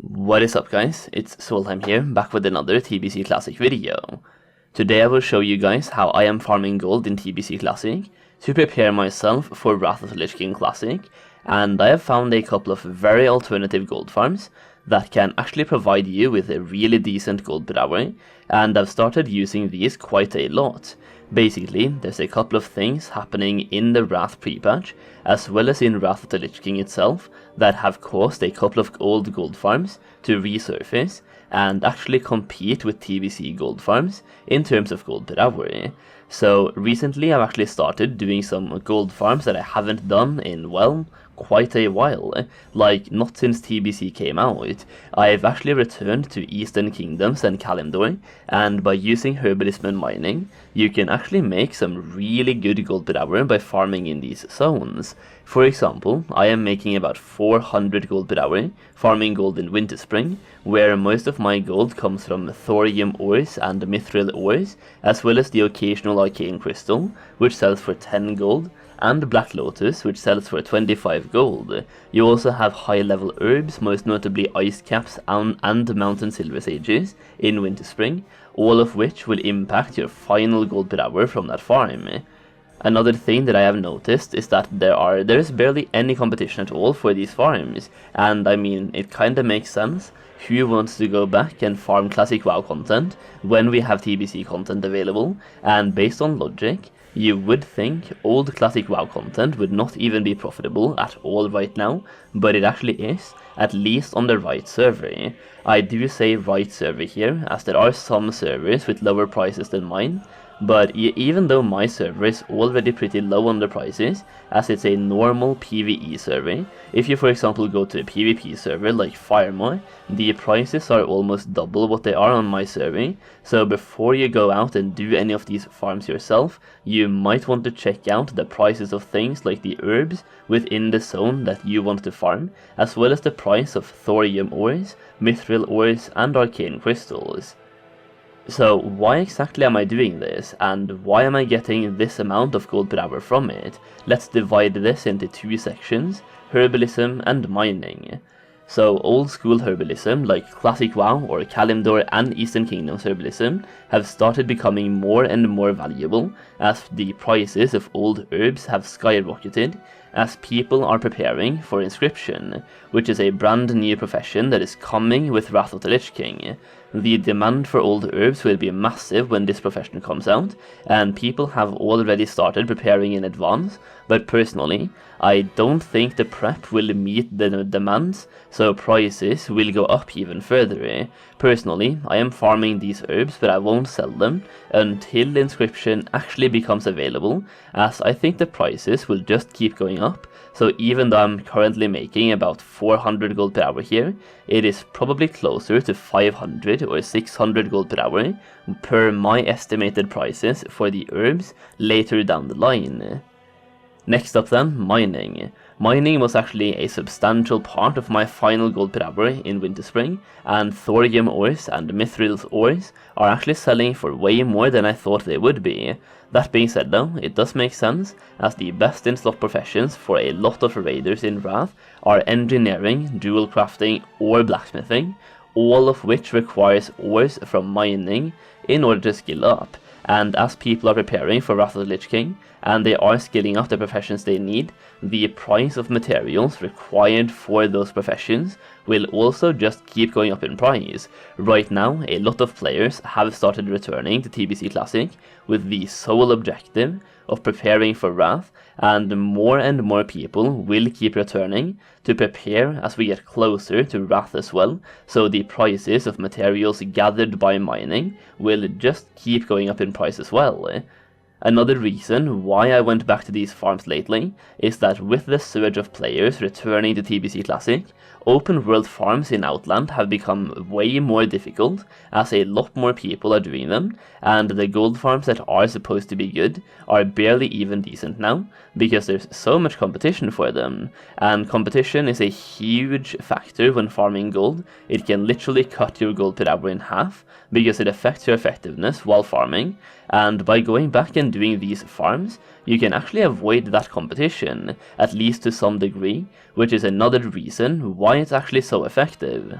What is up guys, it's Solheim here, back with another TBC Classic video. Today I will show you guys how I am farming gold in TBC Classic to prepare myself for Wrath of the Lich King Classic, and I have found a couple of very alternative gold farms that can actually provide you with a really decent gold per hour, and I've started using these quite a lot. Basically, there's a couple of things happening in the Wrath pre-patch, as well as in Wrath of the Lich King itself, that have caused a couple of old gold farms to resurface and actually compete with TBC gold farms in terms of gold per hour. So recently I've actually started doing some gold farms that I haven't done in, well, quite a while, like not since TBC came out. I've actually returned to Eastern Kingdoms and Kalimdor, and by using Herbalism and mining, you can actually make some really good gold per hour by farming in these zones. For example, I am making about 400 gold per hour farming gold in Winterspring, where most of my gold comes from thorium ores and mithril ores, as well as the occasional arcane crystal, which sells for 10 gold, and Black Lotus, which sells for 25 gold. You also have high-level herbs, most notably ice caps and mountain silver sages in Winterspring, all of which will impact your final gold per hour from that farm. Another thing that I have noticed is that there is barely any competition at all for these farms, and I mean, it kinda makes sense. Who wants to go back and farm classic WoW content when we have TBC content available? And based on logic, you would think old classic WoW content would not even be profitable at all right now, but it actually is, at least on the right server. I do say right server here, as there are some servers with lower prices than mine, but even though my server is already pretty low on the prices, as it's a normal PvE server, if you for example go to a PvP server like Firemore, the prices are almost double what they are on my server, so before you go out and do any of these farms yourself, you might want to check out the prices of things like the herbs within the zone that you want to farm, as well as the price of thorium ores, mithril ores, and arcane crystals. So why exactly am I doing this, and why am I getting this amount of gold per hour from it? Let's divide this into two sections, Herbalism and mining. So old school Herbalism, like Classic WoW or Kalimdor and Eastern Kingdoms Herbalism, have started becoming more and more valuable as the prices of old herbs have skyrocketed, as people are preparing for Inscription, which is a brand new profession that is coming with Wrath of the Lich King. The demand for old herbs will be massive when this profession comes out, and people have already started preparing in advance, but personally, I don't think the prep will meet the demands, so prices will go up even further. Personally, I am farming these herbs, but I won't sell them until Inscription actually becomes available, as I think the prices will just keep going up. So even though I'm currently making about 400 gold per hour here, it is probably closer to 500 or 600 gold per hour per my estimated prices for the herbs later down the line. Next up then, mining. Mining was actually a substantial part of my final gold per hour in Winterspring, and thorium ores and mithril ores are actually selling for way more than I thought they would be. That being said though, it does make sense, as the best in slot professions for a lot of raiders in Wrath are engineering, jewel crafting, or blacksmithing, all of which requires ores from mining in order to skill up. And as people are preparing for Wrath of the Lich King, and they are skilling up the professions they need, the price of materials required for those professions will also just keep going up in price. Right now, a lot of players have started returning to TBC Classic with the sole objective of preparing for Wrath, and more people will keep returning to prepare as we get closer to Wrath as well, so the prices of materials gathered by mining will just keep going up in price as well. Another reason why I went back to these farms lately is that with the surge of players returning to TBC Classic, open world farms in Outland have become way more difficult, as a lot more people are doing them, and the gold farms that are supposed to be good are barely even decent now, because there's so much competition for them, and competition is a huge factor when farming gold. It can literally cut your gold per hour in half, because it affects your effectiveness while farming, and by going back and doing these farms, you can actually avoid that competition, at least to some degree, which is another reason why it's actually so effective.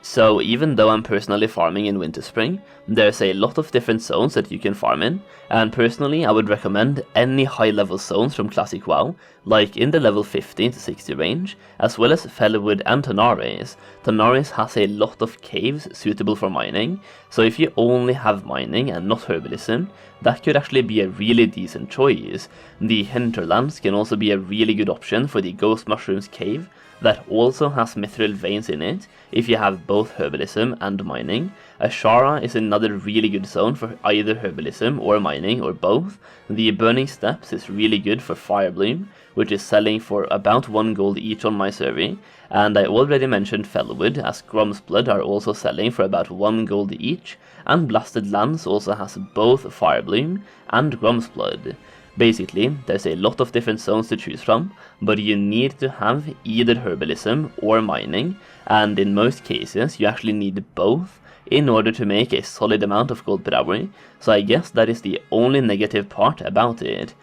So even though I'm personally farming in Winter Spring, there's a lot of different zones that you can farm in, and personally I would recommend any high level zones from Classic WoW, like in the level 50 to 60 range, as well as Fellwood and Tanaris. Tanaris has a lot of caves suitable for mining, so if you only have mining and not herbalism, that could actually be a really decent choice. The hinterlands can also be a really good option for the Ghost Mushrooms cave, that also has mithril veins in it if you have both herbalism and mining. Ashara is another really good zone for either herbalism or mining or both. The Burning Steppes is really good for Firebloom, which is selling for about 1 gold each on my survey, and I already mentioned Fellwood, as Grom's Blood are also selling for about 1 gold each, and Blasted Lands also has both Firebloom and Grom's Blood. Basically, there's a lot of different zones to choose from, but you need to have either herbalism or mining, and in most cases you actually need both in order to make a solid amount of gold per hour, so I guess that is the only negative part about it.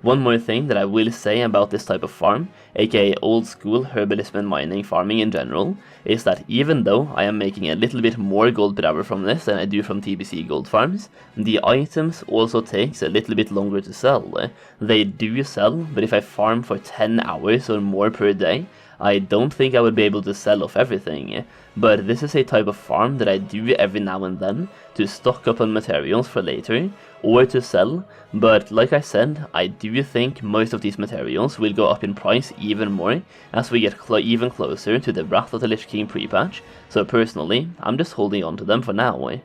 One more thing that I will say about this type of farm, aka old school herbalism and mining farming in general, is that even though I am making a little bit more gold per hour from this than I do from TBC gold farms, the items also takes a little bit longer to sell. They do sell, but if I farm for 10 hours or more per day, I don't think I would be able to sell off everything, but this is a type of farm that I do every now and then to stock up on materials for later, or to sell, but like I said, I do think most of these materials will go up in price even more as we get even closer to the Wrath of the Lich King pre-patch, so personally, I'm just holding on to them for now.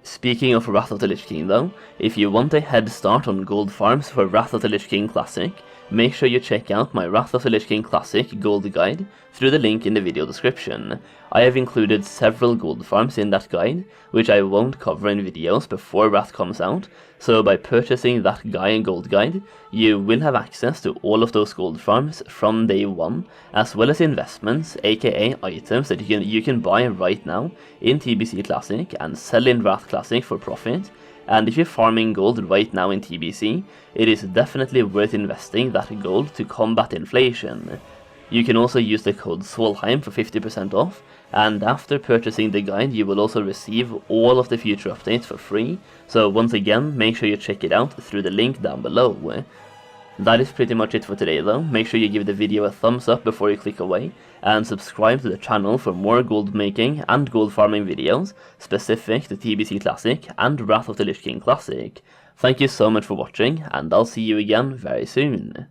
Speaking of Wrath of the Lich King though, if you want a head start on gold farms for Wrath of the Lich King Classic, make sure you check out my Wrath of the Lich King Classic gold guide through the link in the video description. I have included several gold farms in that guide, which I won't cover in videos before Wrath comes out, so by purchasing that gold guide, you will have access to all of those gold farms from day one, as well as investments, aka items that you can buy right now in TBC Classic and sell in Wrath Classic for profit. And if you're farming gold right now in TBC, it is definitely worth investing that gold to combat inflation. You can also use the code SWOLHEIM for 50% off, and after purchasing the guide you will also receive all of the future updates for free, so once again make sure you check it out through the link down below. That is pretty much it for today though. Make sure you give the video a thumbs up before you click away, and subscribe to the channel for more gold making and gold farming videos specific to TBC Classic and Wrath of the Lich King Classic. Thank you so much for watching, and I'll see you again very soon.